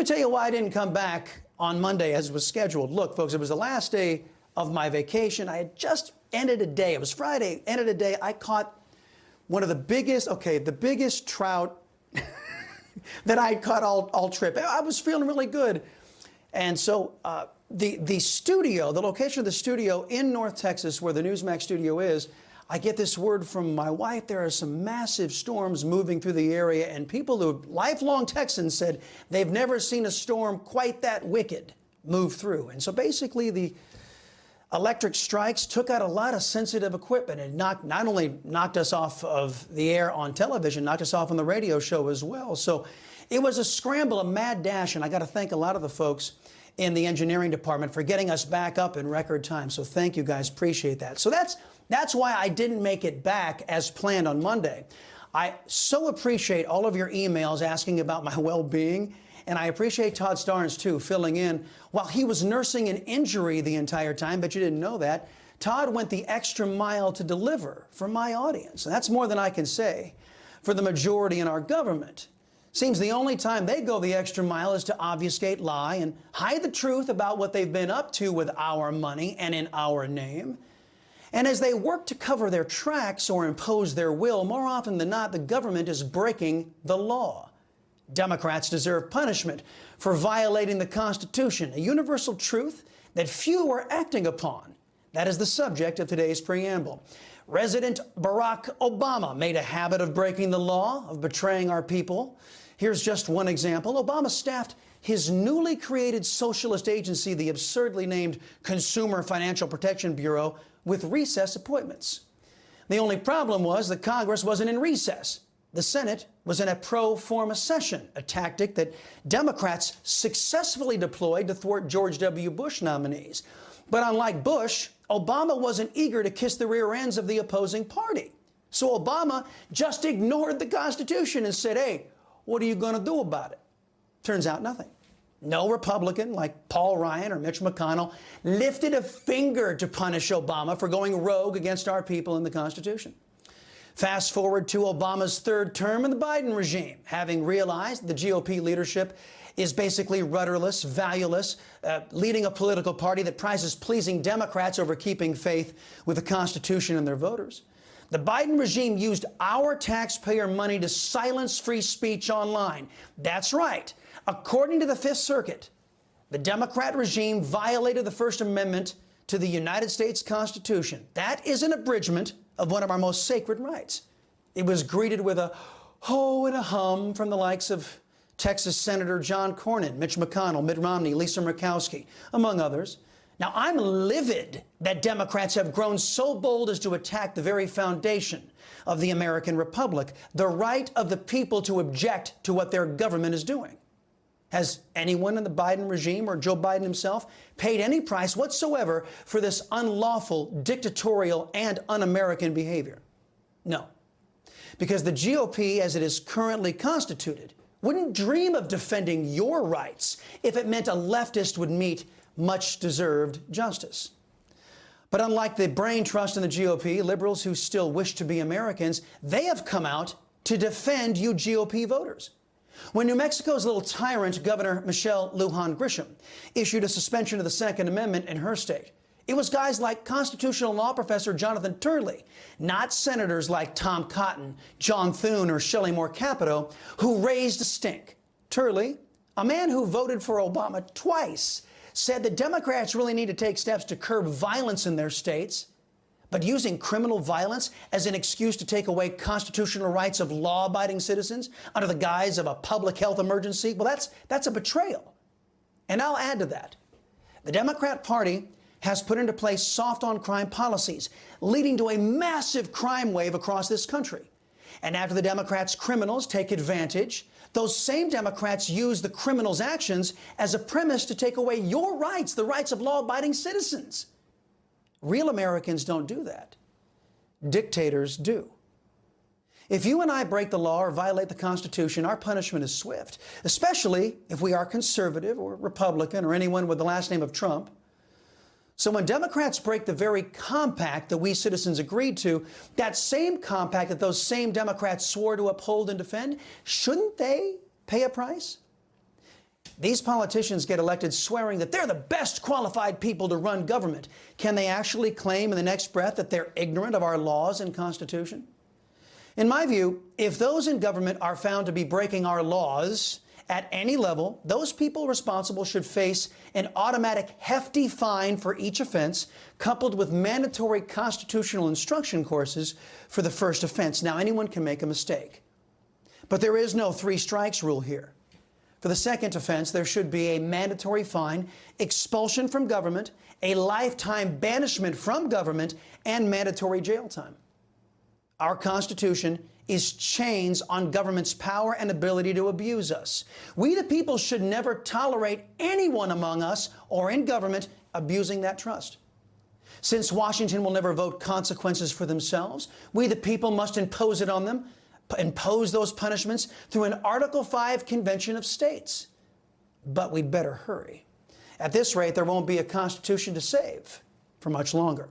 me tell you why I didn't come back on Monday as was scheduled. Look, folks, it was the last day of my vacation. I had just ended a day. It was Friday, ended a day. I caught one of the biggest trout that I caught all trip. I was feeling really good. And so the studio, the location of the studio in North Texas where the Newsmax studio is, I get this word from my wife. There are some massive storms moving through the area, and people who, lifelong Texans, said they've never seen a storm quite that wicked move through. And so basically the electric strikes took out a lot of sensitive equipment and not only knocked us off of the air on television, knocked us off on the radio show as well. So it was a scramble, a mad dash, and I got to thank a lot of the folks in the engineering department for getting us back up in record time. So thank you guys, appreciate that. So that's why I didn't make it back as planned on Monday. I so appreciate all of your emails asking about my well-being, and I appreciate Todd Starnes too, filling in while he was nursing an injury the entire time, but you didn't know that. Todd went the extra mile to deliver for my audience, and that's more than I can say for the majority in our government. Seems the only time they go the extra mile is to obfuscate, lie, and hide the truth about what they've been up to with our money and in our name. And as they work to cover their tracks or impose their will, more often than not, the government is breaking the law. Democrats deserve punishment for violating the Constitution, a universal truth that few are acting upon. That is the subject of today's preamble. President Barack Obama made a habit of breaking the law, of betraying our people. Here's just one example. Obama staffed his newly created socialist agency, the absurdly named Consumer Financial Protection Bureau, with recess appointments. The only problem was that Congress wasn't in recess. The Senate was in a pro forma session, a tactic that Democrats successfully deployed to thwart George W. Bush nominees. But unlike Bush, Obama wasn't eager to kiss the rear ends of the opposing party. So Obama just ignored the Constitution and said, hey, what are you going to do about it? Turns out nothing. No Republican like Paul Ryan or Mitch McConnell lifted a finger to punish Obama for going rogue against our people and the Constitution. Fast forward to Obama's third term in the Biden regime, having realized the GOP leadership is basically rudderless, valueless, leading a political party that prizes pleasing Democrats over keeping faith with the Constitution and their voters. The Biden regime used our taxpayer money to silence free speech online. That's right. According to the Fifth Circuit, the Democrat regime violated the First Amendment to the United States Constitution. That is an abridgment of one of our most sacred rights. It was greeted with a ho and a hum from the likes of Texas Senator John Cornyn, Mitch McConnell, Mitt Romney, Lisa Murkowski, among others. Now, I'm livid that Democrats have grown so bold as to attack the very foundation of the American Republic, the right of the people to object to what their government is doing. Has anyone in the Biden regime or Joe Biden himself paid any price whatsoever for this unlawful, dictatorial, and un-American behavior? No. Because the GOP, as it is currently constituted, wouldn't dream of defending your rights if it meant a leftist would meet much-deserved justice. But unlike the brain trust in the GOP, liberals who still wish to be Americans, they have come out to defend you GOP voters. When New Mexico's little tyrant, Governor Michelle Lujan Grisham, issued a suspension of the Second Amendment in her state, it was guys like constitutional law professor Jonathan Turley, not senators like Tom Cotton, John Thune, or Shelley Moore Capito, who raised a stink. Turley, a man who voted for Obama twice, said the Democrats really need to take steps to curb violence in their states. But using criminal violence as an excuse to take away constitutional rights of law-abiding citizens under the guise of a public health emergency, well, that's a betrayal. And I'll add to that. The Democrat Party has put into place soft-on-crime policies, leading to a massive crime wave across this country. And after the Democrats' criminals take advantage, those same Democrats use the criminals' actions as a premise to take away your rights, the rights of law-abiding citizens. Real Americans don't do that. Dictators do. If you and I break the law or violate the Constitution, our punishment is swift, especially if we are conservative or Republican or anyone with the last name of Trump. So when Democrats break the very compact that we citizens agreed to, that same compact that those same Democrats swore to uphold and defend, shouldn't they pay a price? These politicians get elected swearing that they're the best qualified people to run government. Can they actually claim in the next breath that they're ignorant of our laws and Constitution? In my view, if those in government are found to be breaking our laws at any level, those people responsible should face an automatic hefty fine for each offense, coupled with mandatory constitutional instruction courses for the first offense. Now, anyone can make a mistake, but there is no 3 strikes rule here. For the second offense, there should be a mandatory fine, expulsion from government, a lifetime banishment from government, and mandatory jail time. Our Constitution is chains on government's power and ability to abuse us. We, the people, should never tolerate anyone among us or in government abusing that trust. Since Washington will never vote consequences for themselves, we, the people, must impose it on them, impose those punishments through an Article 5 Convention of States. But we'd better hurry. At this rate, there won't be a Constitution to save for much longer.